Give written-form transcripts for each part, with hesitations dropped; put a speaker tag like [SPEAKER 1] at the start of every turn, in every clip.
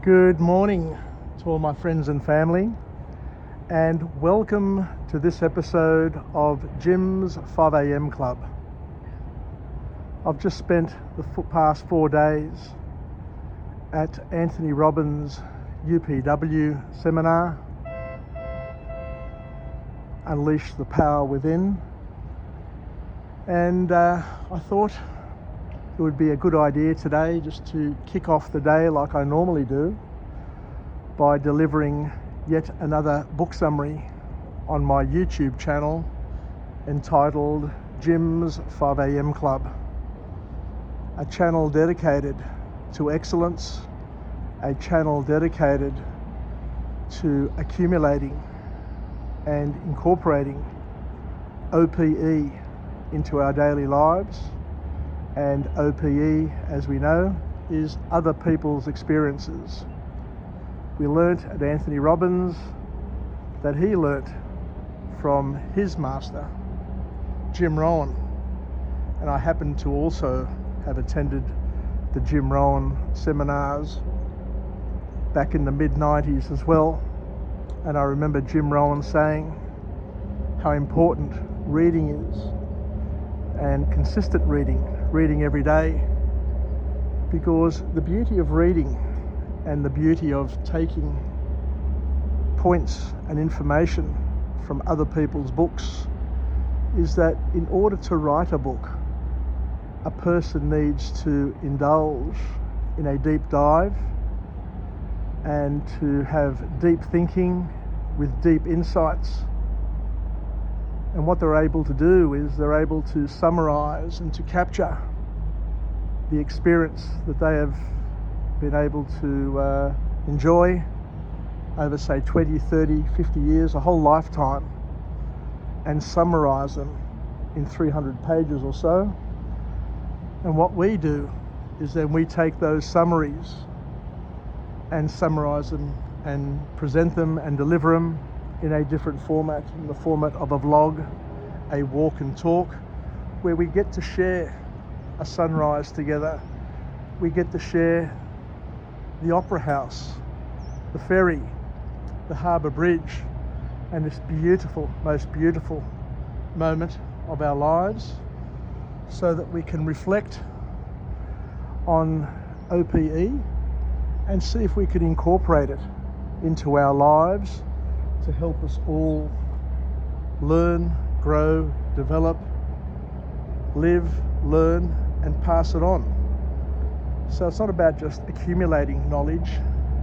[SPEAKER 1] Good morning to all my friends and family, and welcome to this episode of Jim's 5am Club. I've just spent the past 4 days at Anthony Robbins' UPW seminar, Unleash the Power Within, and I thought it would be a good idea today just to kick off the day like I normally do by delivering yet another book summary on my YouTube channel entitled Jim's 5am Club, a channel dedicated to excellence, a channel dedicated to accumulating and incorporating OPE into our daily lives. And OPE, as we know, is other people's experiences. We learnt at Anthony Robbins that he learnt from his master, Jim Rohn, and I happen to also have attended the Jim Rohn seminars back in the mid-90s as well, and I remember Jim Rohn saying how important reading is, and consistent reading every day, because the beauty of reading and the beauty of taking points and information from other people's books is that in order to write a book, a person needs to indulge in a deep dive and to have deep thinking with deep insights. And what they're able to do is they're able to summarize and to capture the experience that they have been able to enjoy over, say, 20, 30, 50 years, a whole lifetime, and summarize them in 300 pages or so. And what we do is then we take those summaries and summarize them and present them and deliver them in a different format, in the format of a vlog, a walk and talk, where we get to share a sunrise together. We get to share the opera house, the ferry, the harbour bridge, and this beautiful, most beautiful moment of our lives, so that we can reflect on OPE and see if we can incorporate it into our lives to help us all learn, grow, develop, live, learn, and pass it on. So it's not about just accumulating knowledge,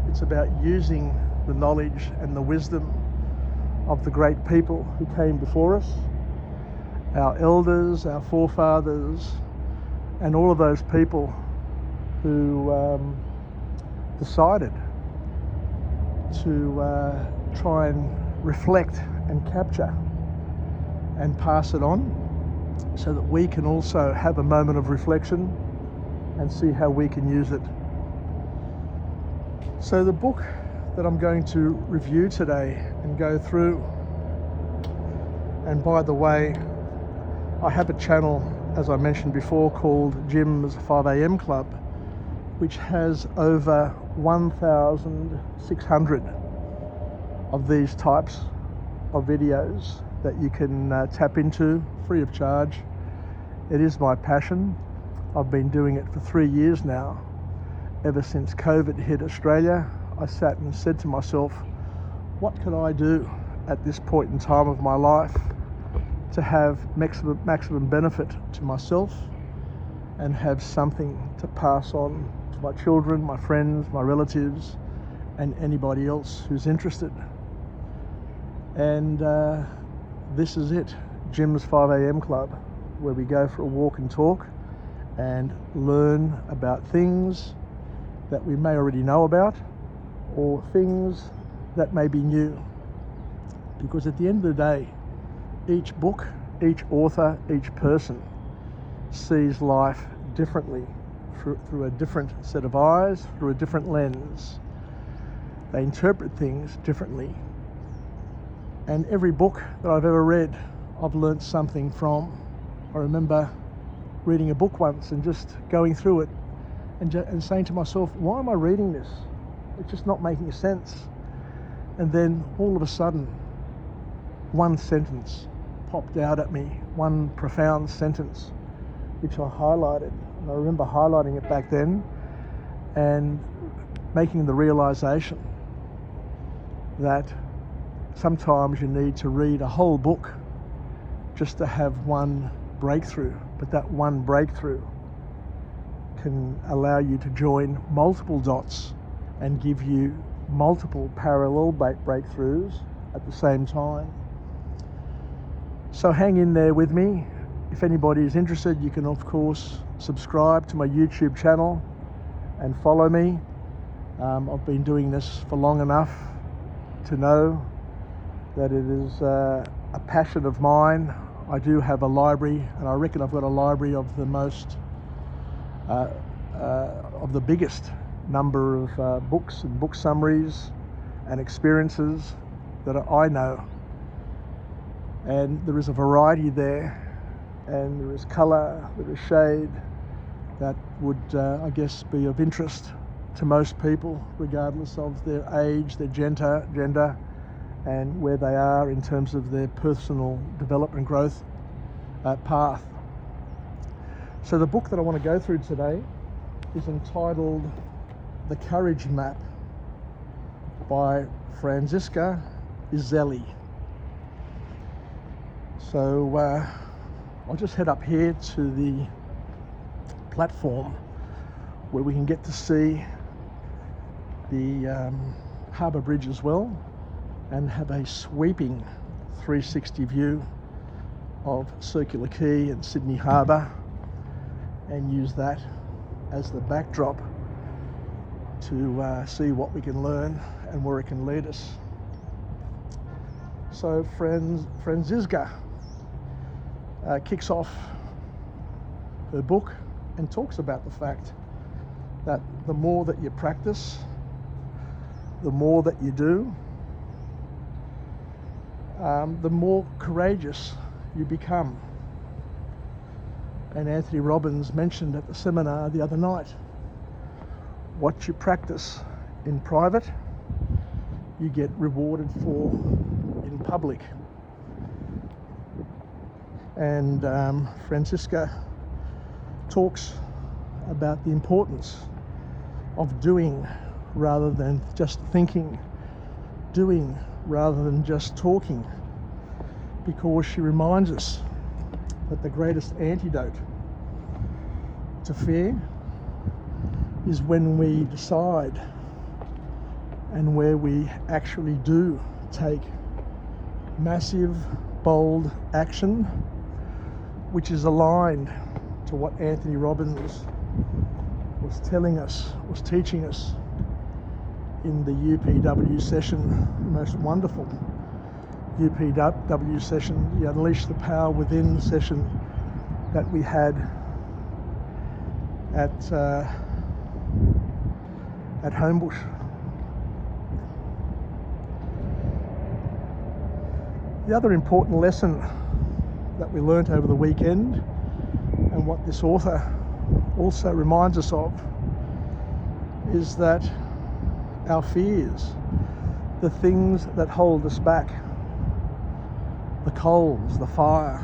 [SPEAKER 1] it's about using the knowledge and the wisdom of the great people who came before us, our elders, our forefathers, and all of those people who decided to try and reflect and capture and pass it on, so that we can also have a moment of reflection and see how we can use it. So the book that I'm going to review today and go through, and by the way, I have a channel, as I mentioned before, called Jim's 5am Club, which has over 1,600 of these types of videos that you can tap into free of charge. It is my passion. I've been doing it for 3 years now. Ever since COVID hit Australia, I sat and said to myself, what can I do at this point in time of my life to have maximum benefit to myself and have something to pass on to my children, my friends, my relatives, and anybody else who's interested. And this is it, Jim's 5am Club, where we go for a walk and talk and learn about things that we may already know about, or things that may be new. Because at the end of the day, each book, each author, each person sees life differently, through a different set of eyes, through a different lens. They interpret things differently. And every book that I've ever read, I've learnt something from. I remember reading a book once and just going through it and saying to myself, why am I reading this? It's just not making sense. And then all of a sudden, one sentence popped out at me, one profound sentence, which I highlighted. And I remember highlighting it back then and making the realization that sometimes you need to read a whole book just to have one breakthrough, but that one breakthrough can allow you to join multiple dots and give you multiple parallel breakthroughs at the same time. So hang in there with me. If anybody is interested, you can of course subscribe to my YouTube channel and follow me. I've been doing this for long enough to know that it is a passion of mine. I do have a library, and I reckon I've got a library of the most of the biggest number of books and book summaries and experiences that I know. And there is a variety there, and there is colour, there is shade that would I guess be of interest to most people, regardless of their age, their gender, and where they are in terms of their personal development and growth path. So the book that I want to go through today is entitled The Courage Map by Franziska Iseli. So I'll just head up here to the platform where we can get to see the Harbour Bridge as well, and have a sweeping 360 view of Circular Quay and Sydney Harbour, and use that as the backdrop to see what we can learn and where it can lead us. So Franziska kicks off her book and talks about the fact that the more that you practice, the more that you do, the more courageous you become. And Anthony Robbins mentioned at the seminar the other night, what you practice in private, you get rewarded for in public. And Franziska talks about the importance of doing rather than just thinking, doing rather than just talking, because she reminds us that the greatest antidote to fear is when we decide and where we actually do take massive, bold action, which is aligned to what Anthony Robbins was telling us, was teaching us in the UPW session, the most wonderful UPW session, the Unleash the Power Within session that we had at Homebush. The other important lesson that we learnt over the weekend, and what this author also reminds us of, is that our fears, the things that hold us back, the coals, the fire,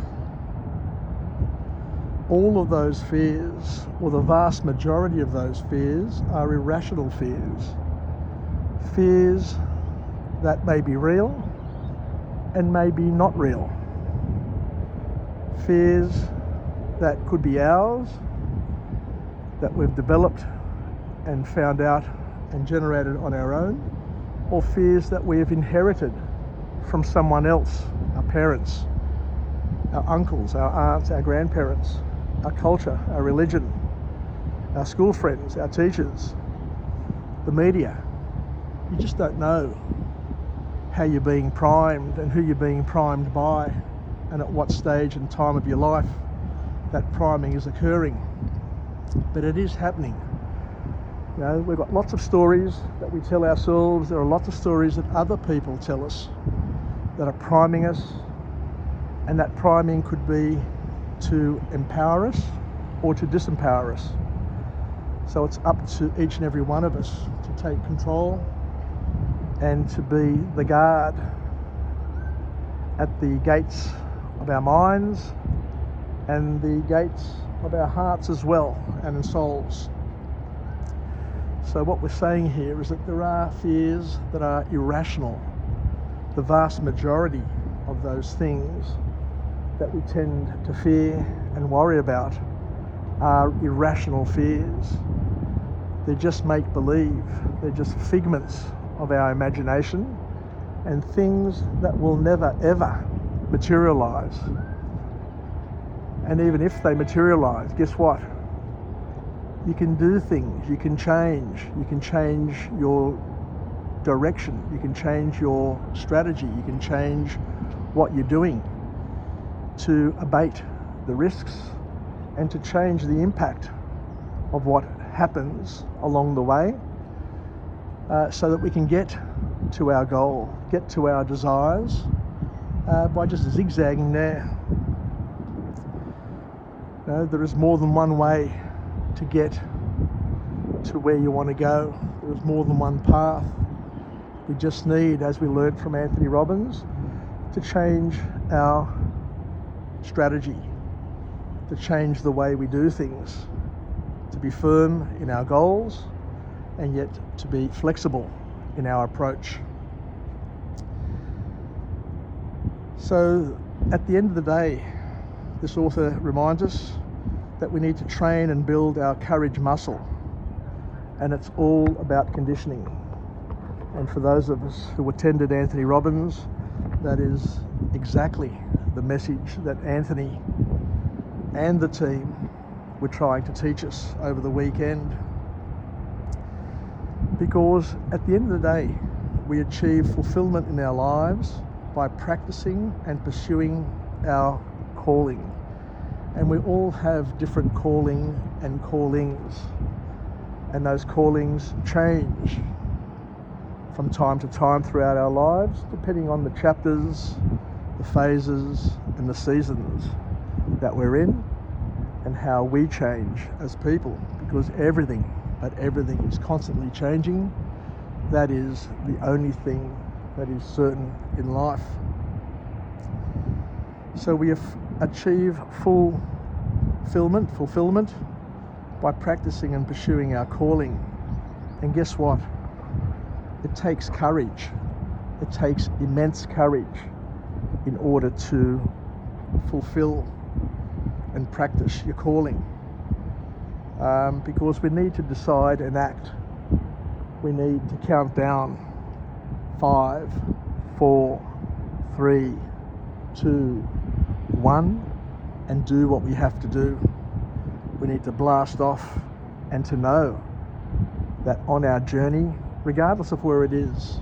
[SPEAKER 1] all of those fears, or the vast majority of those fears, are irrational fears. Fears that may be real and may be not real. Fears that could be ours, that we've developed and found out and generated on our own, or fears that we have inherited from someone else, our parents, our uncles, our aunts, our grandparents, our culture, our religion, our school friends, our teachers, the media. You just don't know how you're being primed and who you're being primed by, and at what stage and time of your life that priming is occurring. But it is happening. You know, we've got lots of stories that we tell ourselves. There are lots of stories that other people tell us that are priming us, and that priming could be to empower us or to disempower us. So it's up to each and every one of us to take control and to be the guard at the gates of our minds and the gates of our hearts as well, and in souls. So what we're saying here is that there are fears that are irrational. The vast majority of those things that we tend to fear and worry about are irrational fears. They're just make-believe. They're just figments of our imagination and things that will never ever materialize. And even if they materialize, guess what? You can do things, you can change your direction, you can change your strategy, you can change what you're doing to abate the risks and to change the impact of what happens along the way, so that we can get to our goal, get to our desires by just zigzagging there. There is more than one way to get to where you want to go. There is more than one path. We just need, as we learned from Anthony Robbins, to change our strategy, to change the way we do things, to be firm in our goals and yet to be flexible in our approach. So at the end of the day, this author reminds us that we need to train and build our courage muscle, and it's all about conditioning. And for those of us who attended Anthony Robbins, that is exactly the message that Anthony and the team were trying to teach us over the weekend. Because at the end of the day, we achieve fulfillment in our lives by practicing and pursuing our calling. And we all have different calling and callings, and those callings change from time to time throughout our lives, depending on the chapters, the phases and the seasons that we're in, and how we change as people, because everything is constantly changing. That is the only thing that is certain in life. So we achieve fulfillment by practicing and pursuing our calling. And guess what? It takes courage. It takes immense courage in order to fulfill and practice your calling. Because we need to decide and act. We need to count down 5, 4, 3, 2, 1 and do what we have to do. We need to blast off and to know that on our journey, regardless of where it is,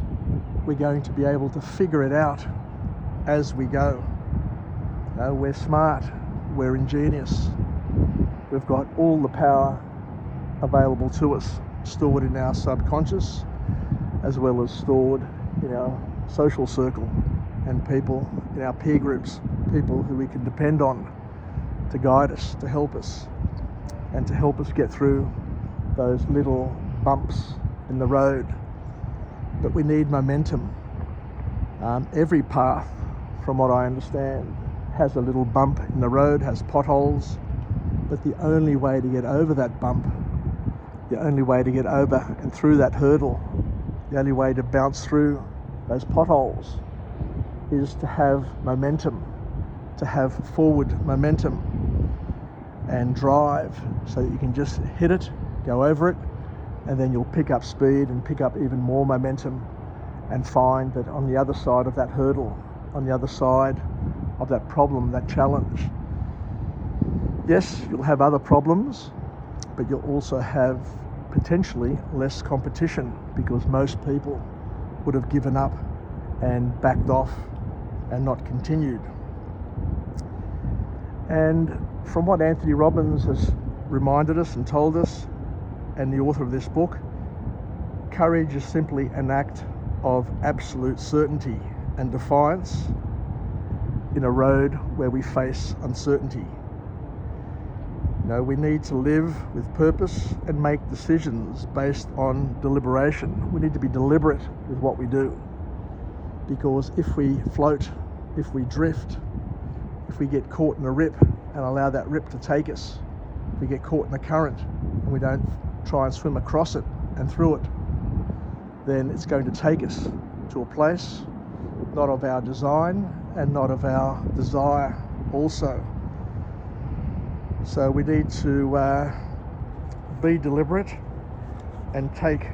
[SPEAKER 1] we're going to be able to figure it out as we go. We're smart, we're ingenious, we've got all the power available to us, stored in our subconscious, as well as stored in our social circle and people in our peer groups, people who we can depend on to guide us, to help us, and to help us get through those little bumps in the road. But we need momentum. Every path, from what I understand, has a little bump in the road, has potholes, but the only way to get over that bump, the only way to get over and through that hurdle, the only way to bounce through those potholes is to have momentum, to have forward momentum and drive, so that you can just hit it, go over it, and then you'll pick up speed and pick up even more momentum and find that on the other side of that hurdle, on the other side of that problem, that challenge, yes, you'll have other problems, but you'll also have potentially less competition, because most people would have given up and backed off and not continued. And from what Anthony Robbins has reminded us and told us, and the author of this book, courage is simply an act of absolute certainty and defiance in a road where we face uncertainty. We need to live with purpose and make decisions based on deliberation. We need to be deliberate with what we do, because if we float, if we drift, if we get caught in a rip and allow that rip to take us, if we get caught in a current and we don't try and swim across it and through it, then it's going to take us to a place not of our design and not of our desire also. So we need to be deliberate and take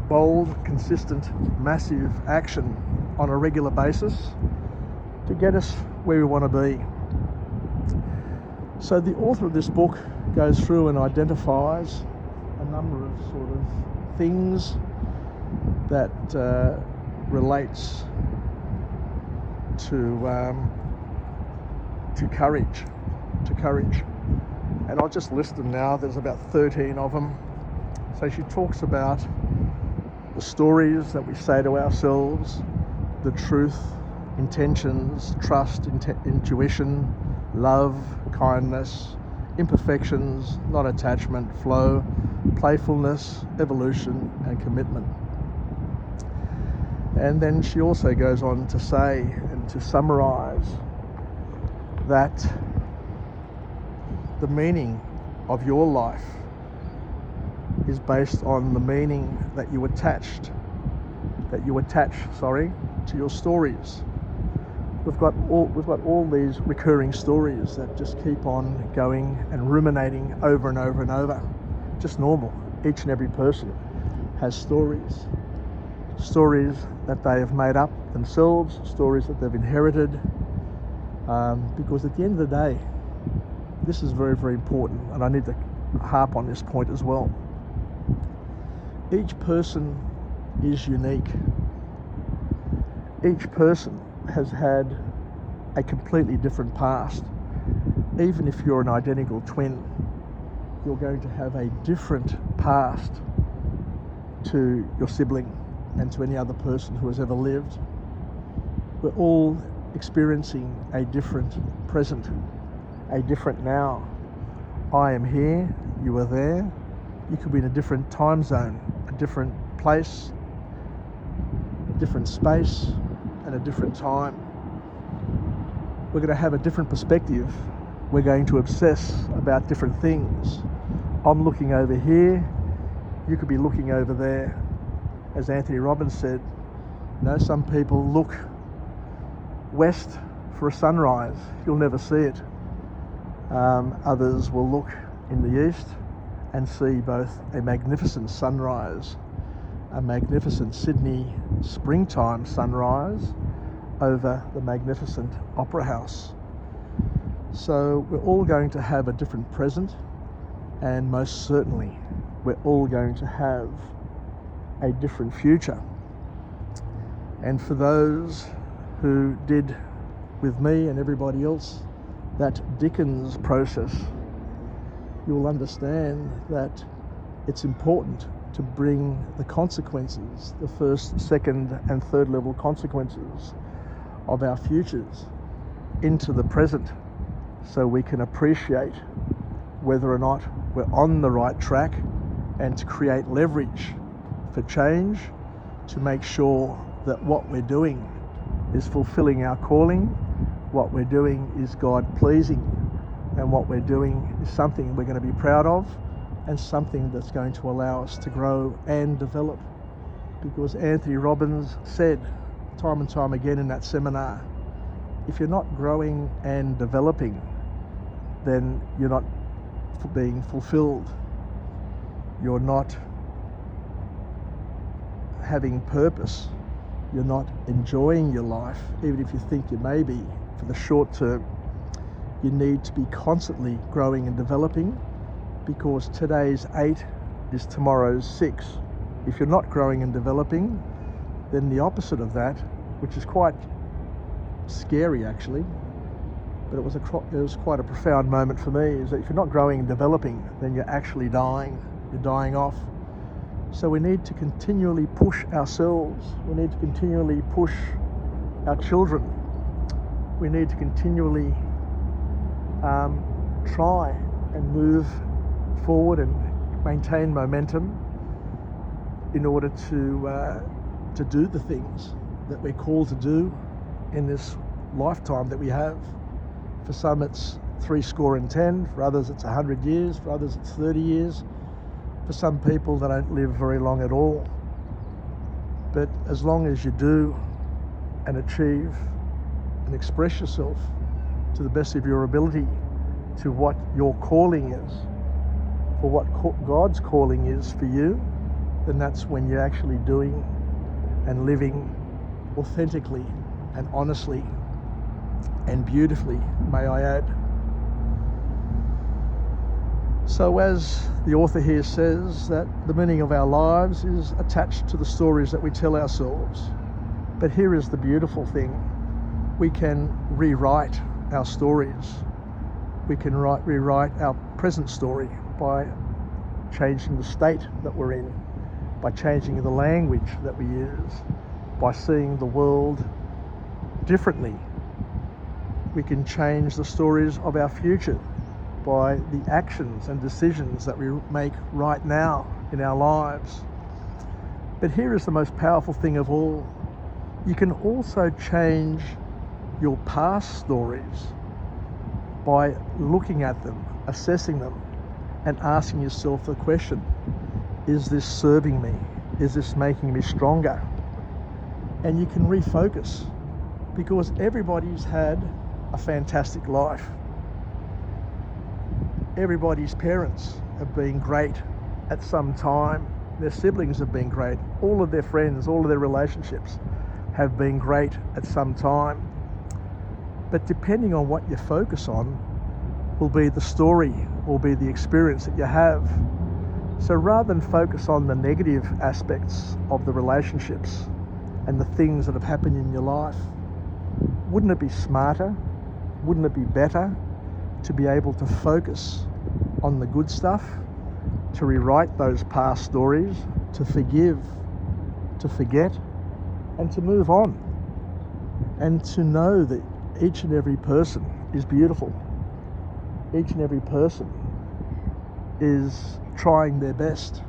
[SPEAKER 1] bold, consistent, massive action on a regular basis to get us where we want to be. So the author of this book goes through and identifies a number of sort of things that relates to courage. And I'll just list them now. There's about 13 of them. So she talks about the stories that we say to ourselves, the truth, intentions, trust, intuition, love, kindness, imperfections, non-attachment, flow, playfulness, evolution, and commitment. And then she also goes on to say and to summarize that the meaning of your life is based on the meaning that you attach to your stories. We've got all these recurring stories that just keep on going and ruminating over and over and over. Just normal. Each and every person has stories that they have made up themselves, stories that they've inherited, because at the end of the day, this is very, very important, and I need to harp on this point as well. Each person is unique. Each person has had a completely different past. Even if you're an identical twin, you're going to have a different past to your sibling and to any other person who has ever lived. We're all experiencing a different present, a different now. I am here, you are there. You could be in a different time zone, a different place, a different space, and a different time. We're going to have a different perspective. We're going to obsess about different things. I'm looking over here, you could be looking over there. As Anthony Robbins said, some people look west for a sunrise, you'll never see it. Others will look in the east and see both a magnificent sunrise, a magnificent Sydney springtime sunrise over the magnificent Opera House. So we're all going to have a different present, and most certainly we're all going to have a different future. And for those who did with me and everybody else that Dickens process, you'll understand that it's important to bring the consequences, the first, second, and third level consequences of our futures into the present, so we can appreciate whether or not we're on the right track, and to create leverage for change, to make sure that what we're doing is fulfilling our calling, what we're doing is God-pleasing, and what we're doing is something we're going to be proud of, and something that's going to allow us to grow and develop. Because Anthony Robbins said time and time again in that seminar, if you're not growing and developing, then you're not being fulfilled. You're not having purpose. You're not enjoying your life, even if you think you may be for the short term. You need to be constantly growing and developing, because today's 8 is tomorrow's 6. If you're not growing and developing, then the opposite of that, which is quite scary actually, but it was quite a profound moment for me, is that if you're not growing and developing, then you're actually dying. You're dying off. So we need to continually push ourselves. We need to continually push our children. We need to continually try and move forward and maintain momentum in order to do the things that we're called to do in this lifetime that we have. For some it's 70, for others it's 100 years, for others it's 30 years. For some people they don't live very long at all. But as long as you do and achieve and express yourself to the best of your ability to what your calling is, for what God's calling is for you, then that's when you're actually doing and living authentically and honestly and beautifully, may I add. So as the author here says, that the meaning of our lives is attached to the stories that we tell ourselves. But here is the beautiful thing. We can rewrite our stories. We can rewrite our present story by changing the state that we're in, by changing the language that we use, by seeing the world differently. We can change the stories of our future by the actions and decisions that we make right now in our lives. But here is the most powerful thing of all. You can also change your past stories by looking at them, assessing them, and asking yourself the question, is this serving me? Is this making me stronger? And you can refocus, because everybody's had a fantastic life. Everybody's parents have been great at some time. Their siblings have been great. All of their friends, all of their relationships have been great at some time. But depending on what you focus on will be the story, will be the experience that you have. So rather than focus on the negative aspects of the relationships and the things that have happened in your life, wouldn't it be smarter? Wouldn't it be better to be able to focus on the good stuff, to rewrite those past stories, to forgive, to forget, and to move on, and to know that each and every person is beautiful. Each and every person is trying their best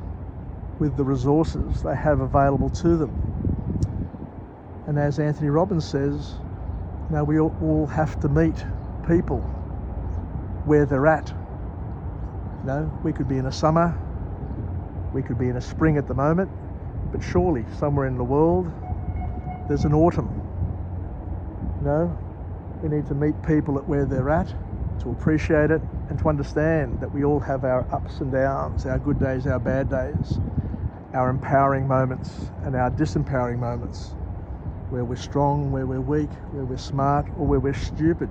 [SPEAKER 1] with the resources they have available to them. And as Anthony Robbins says, we all have to meet people where they're at. We could be in a summer, we could be in a spring at the moment, but surely somewhere in the world there's an autumn. We need to meet people at where they're at, to appreciate it and to understand that we all have our ups and downs, our good days, our bad days, our empowering moments and our disempowering moments, where we're strong, where we're weak, where we're smart or where we're stupid.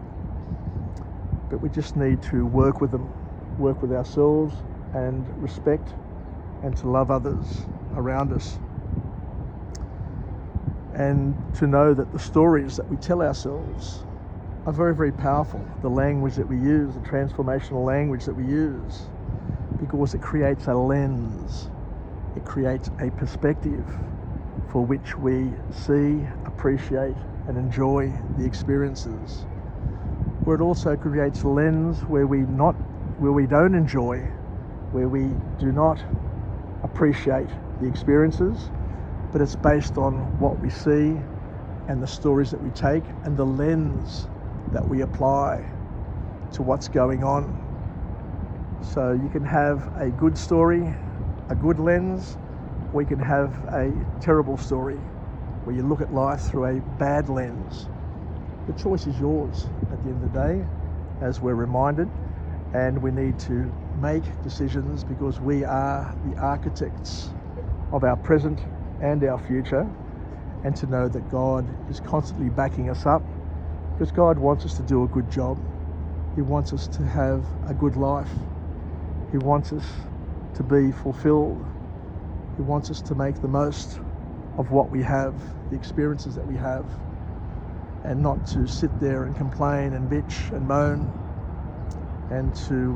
[SPEAKER 1] But we just need to work with them, work with ourselves, and respect and to love others around us. And to know that the stories that we tell ourselves are very, very powerful. The language that we use, the transformational language that we use, because it creates a lens, it creates a perspective for which we see, appreciate, and enjoy the experiences. Where it also creates a lens where we don't enjoy, where we do not appreciate the experiences, but it's based on what we see and the stories that we take and the lens that we apply to what's going on. So you can have a good story, a good lens, or you can have a terrible story where you look at life through a bad lens. The choice is yours at the end of the day, as we're reminded, and we need to make decisions because we are the architects of our present and our future, and to know that God is constantly backing us up, because God wants us to do a good job. He wants us to have a good life. He wants us to be fulfilled. He wants us to make the most of what we have, the experiences that we have, and not to sit there and complain and bitch and moan, and to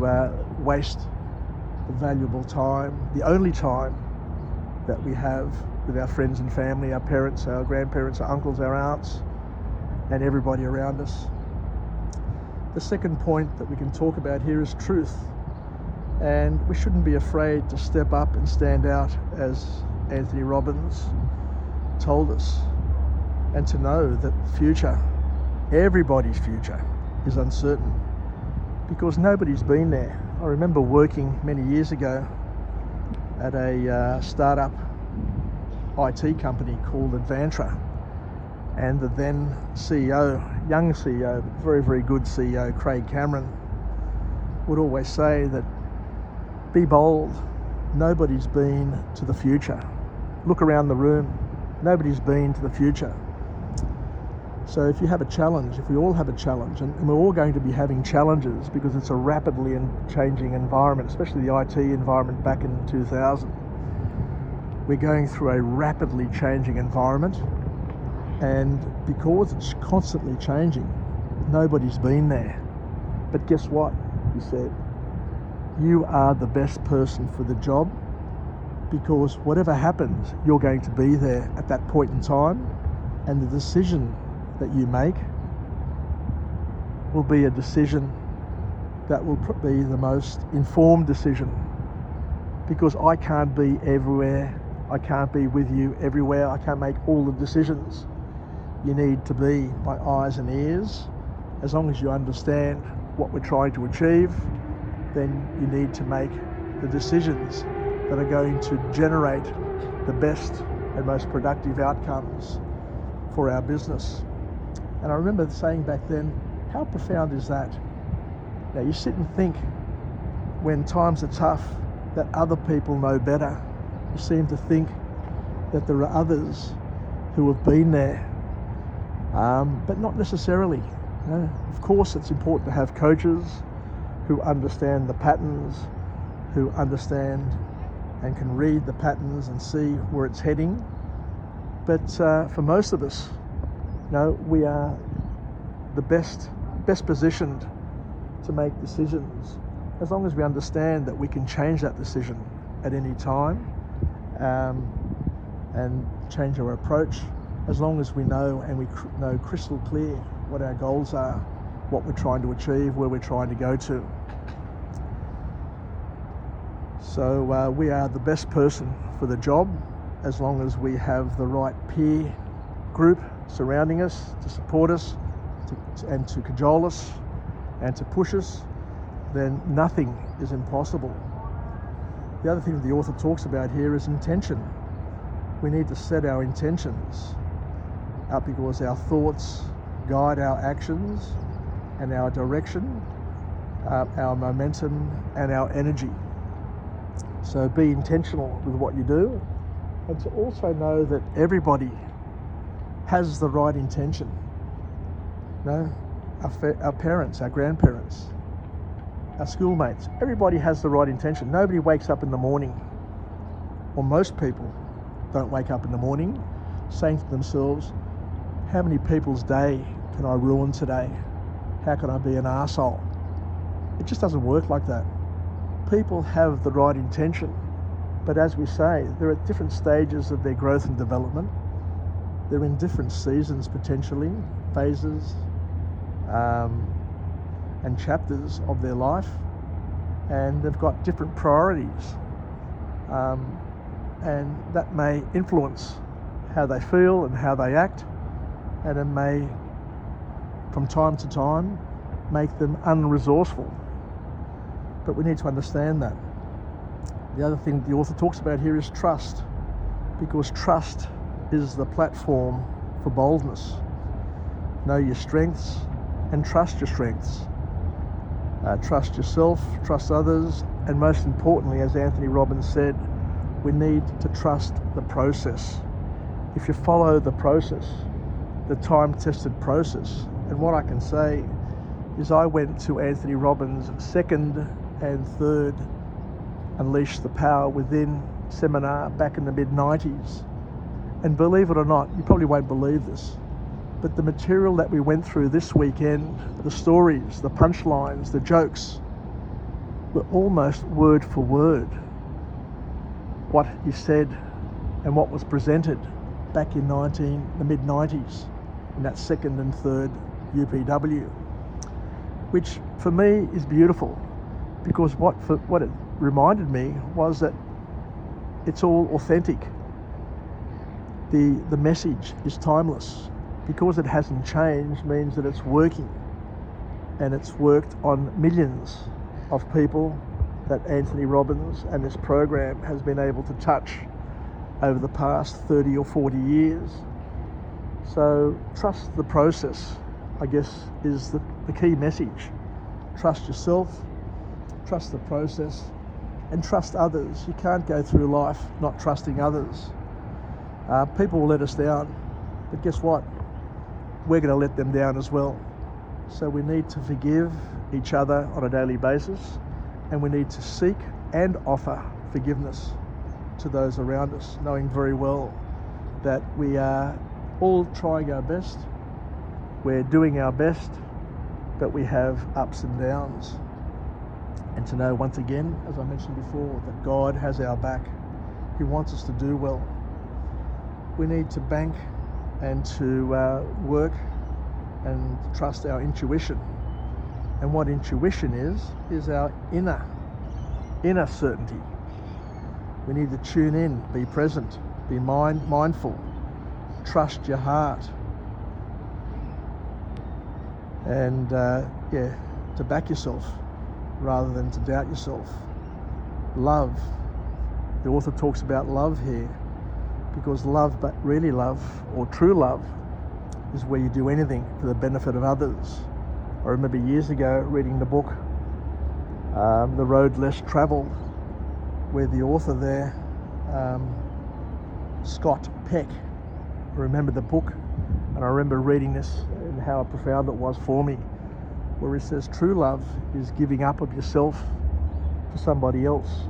[SPEAKER 1] waste the valuable time, the only time that we have with our friends and family, our parents, our grandparents, our uncles, our aunts, and everybody around us. The second point that we can talk about here is truth. And we shouldn't be afraid to step up and stand out, as Anthony Robbins told us, and to know that future, everybody's future, is uncertain because nobody's been there. I remember working many years ago at a startup IT company called Advantra, and the then CEO, young CEO, very, very good CEO, Craig Cameron, would always say that be bold, nobody's been to the future. Look around the room, nobody's been to the future. So if you have a challenge, if we all have a challenge, and we're all going to be having challenges because it's a rapidly changing environment, especially the IT environment back in 2000. We're going through a rapidly changing environment, and because it's constantly changing, nobody's been there. But guess what? He said, you are the best person for the job, because whatever happens, you're going to be there at that point in time, and the decision that you make will be a decision that will be the most informed decision, because I can't be everywhere, I can't be with you everywhere, I can't make all the decisions. You need to be my eyes and ears. As long as you understand what we're trying to achieve, then you need to make the decisions that are going to generate the best and most productive outcomes for our business. And I remember saying back then, how profound is that? Now you sit and think, when times are tough, that other people know better. You seem to think that there are others who have been there, but not necessarily. Of course, it's important to have coaches who understand the patterns, who understand and can read the patterns and see where it's heading. But for most of us, we are the best positioned to make decisions, as long as we understand that we can change that decision at any time, and change our approach, as long as we know and we know crystal clear what our goals are, what we're trying to achieve, where we're trying to go to. So we are the best person for the job, as long as we have the right peer group surrounding us to support us and to cajole us and to push us. Then nothing is impossible. The other thing the author talks about here is intention. We need to set our intentions up, because our thoughts guide our actions and our direction, our momentum and our energy. So be intentional with what you do, and to also know that everybody has the right intention. Our parents, our grandparents, our schoolmates, everybody has the right intention. Nobody wakes up in the morning, or most people don't wake up in the morning saying to themselves, how many people's day can I ruin today? How can I be an arsehole? It just doesn't work like that. People have the right intention, but as we say, they're at different stages of their growth and development. They're in different seasons, potentially, phases, and chapters of their life, and they've got different priorities, and that may influence how they feel and how they act, and it may, from time to time, make them unresourceful. But we need to understand that. The other thing the author talks about here is trust, because trust is the platform for boldness. Know your strengths and trust your strengths. Trust yourself, trust others, and most importantly, as Anthony Robbins said, we need to trust the process. If you follow the process, the time-tested process, and what I can say is I went to Anthony Robbins' second and third Unleash the Power Within seminar back in the mid-90s. And believe it or not, you probably won't believe this, but the material that we went through this weekend, the stories, the punchlines, the jokes, were almost word for word what he said and what was presented back in the mid-90s in that second and third UPW, which for me is beautiful, because what reminded me was that it's all authentic. The message is timeless. Because it hasn't changed means that it's working, and it's worked on millions of people that Anthony Robbins and this program has been able to touch over the past 30 or 40 years. So trust the process, I guess, is the key message. Trust yourself, trust the process, and trust others. You can't go through life not trusting others. People will let us down, but guess what? We're going to let them down as well. So we need to forgive each other on a daily basis, and we need to seek and offer forgiveness to those around us, knowing very well that we are all trying our best, we're doing our best, but we have ups and downs. And to know once again, as I mentioned before, that God has our back. He wants us to do well. We need to bank and to work and trust our intuition. And what intuition is our inner certainty. We need to tune in, be present, be mindful, trust your heart, and to back yourself rather than to doubt yourself. Love. The author talks about love here, because love, but really love, or true love, is where you do anything for the benefit of others. I remember years ago reading the book, The Road Less Travelled, where the author there, Scott Peck, I remember the book, and I remember reading this and how profound it was for me, where he says true love is giving up of yourself for somebody else.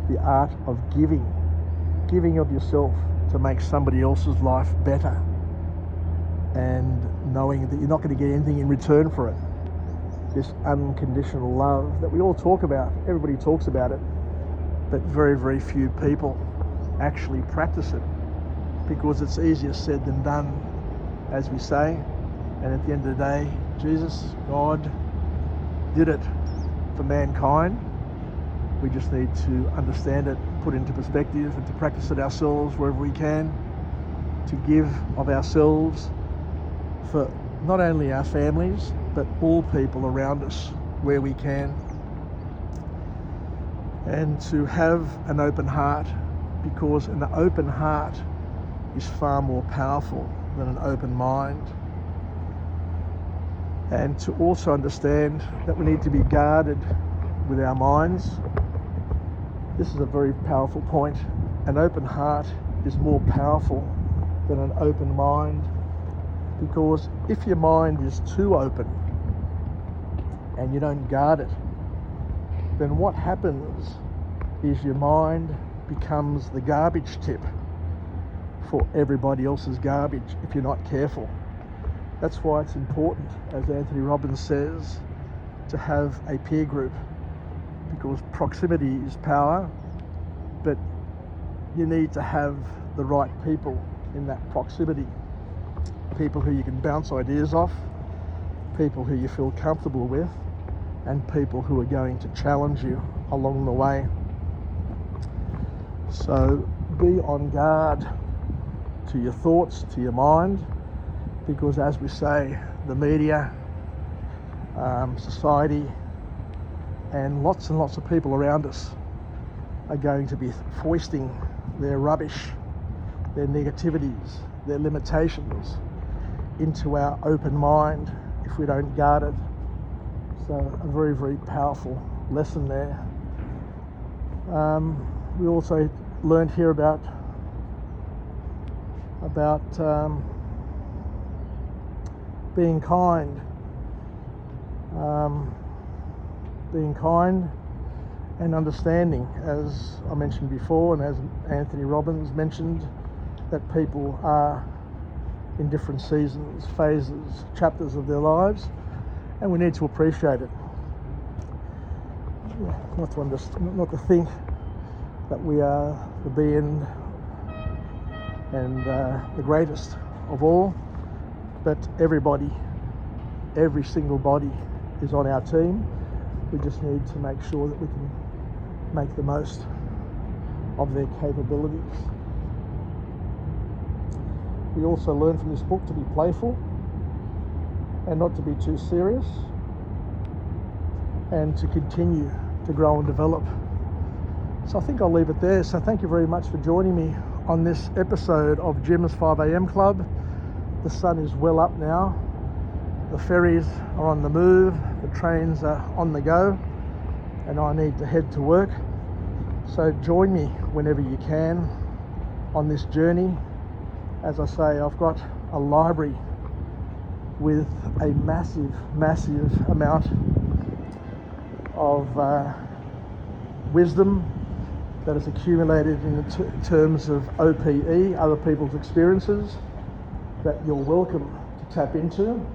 [SPEAKER 1] The art of giving of yourself to make somebody else's life better, and knowing that you're not going to get anything in return for it. This unconditional love that we all talk about, everybody talks about it, but very, very few people actually practice it, because it's easier said than done, as we say. And at the end of the day, Jesus, God, did it for mankind. We just need to understand it, put it into perspective, and to practice it ourselves wherever we can, to give of ourselves for not only our families, but all people around us where we can. And to have an open heart, because an open heart is far more powerful than an open mind. And to also understand that we need to be guarded with our minds. This is a very powerful point. An open heart is more powerful than an open mind, because if your mind is too open and you don't guard it, then what happens is your mind becomes the garbage tip for everybody else's garbage if you're not careful. That's why it's important, as Anthony Robbins says, to have a peer group, because proximity is power, but you need to have the right people in that proximity. People who you can bounce ideas off, people who you feel comfortable with, and people who are going to challenge you along the way. So be on guard to your thoughts, to your mind, because as we say, the media, society, and lots of people around us are going to be foisting their rubbish, their negativities, their limitations into our open mind if we don't guard it. So a very, very powerful lesson there. We also learned here about being kind. Being kind and understanding, as I mentioned before, and as Anthony Robbins mentioned, that people are in different seasons, phases, chapters of their lives, and we need to appreciate it. Not to think that we are the being and the greatest of all, but everybody, every single body is on our team. We just need to make sure that we can make the most of their capabilities. We also learn from this book to be playful and not to be too serious, and to continue to grow and develop. So I think I'll leave it there. So thank you very much for joining me on this episode of Jim's 5am Club. The sun is well up now. The ferries are on the move. The trains are on the go. And I need to head to work. So join me whenever you can on this journey. As I say, I've got a library with a massive amount of wisdom that is accumulated in terms of OPE, other people's experiences, that you're welcome to tap into.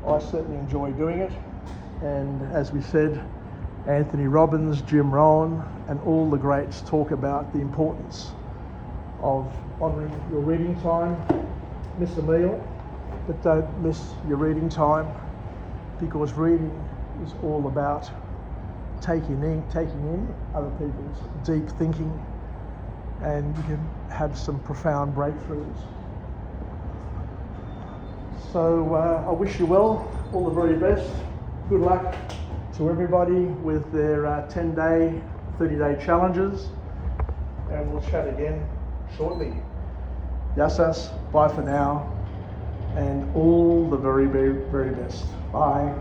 [SPEAKER 1] I certainly enjoy doing it. And as we said, Anthony Robbins, Jim Rohn, and all the greats talk about the importance of honouring your reading time. Miss a meal, but don't miss your reading time, because reading is all about taking in other people's deep thinking, and you can have some profound breakthroughs. So I wish you well, all the very best. Good luck to everybody with their 10-day, 30-day challenges, and we'll chat again shortly. Yassas, bye for now, and all the very best. Bye.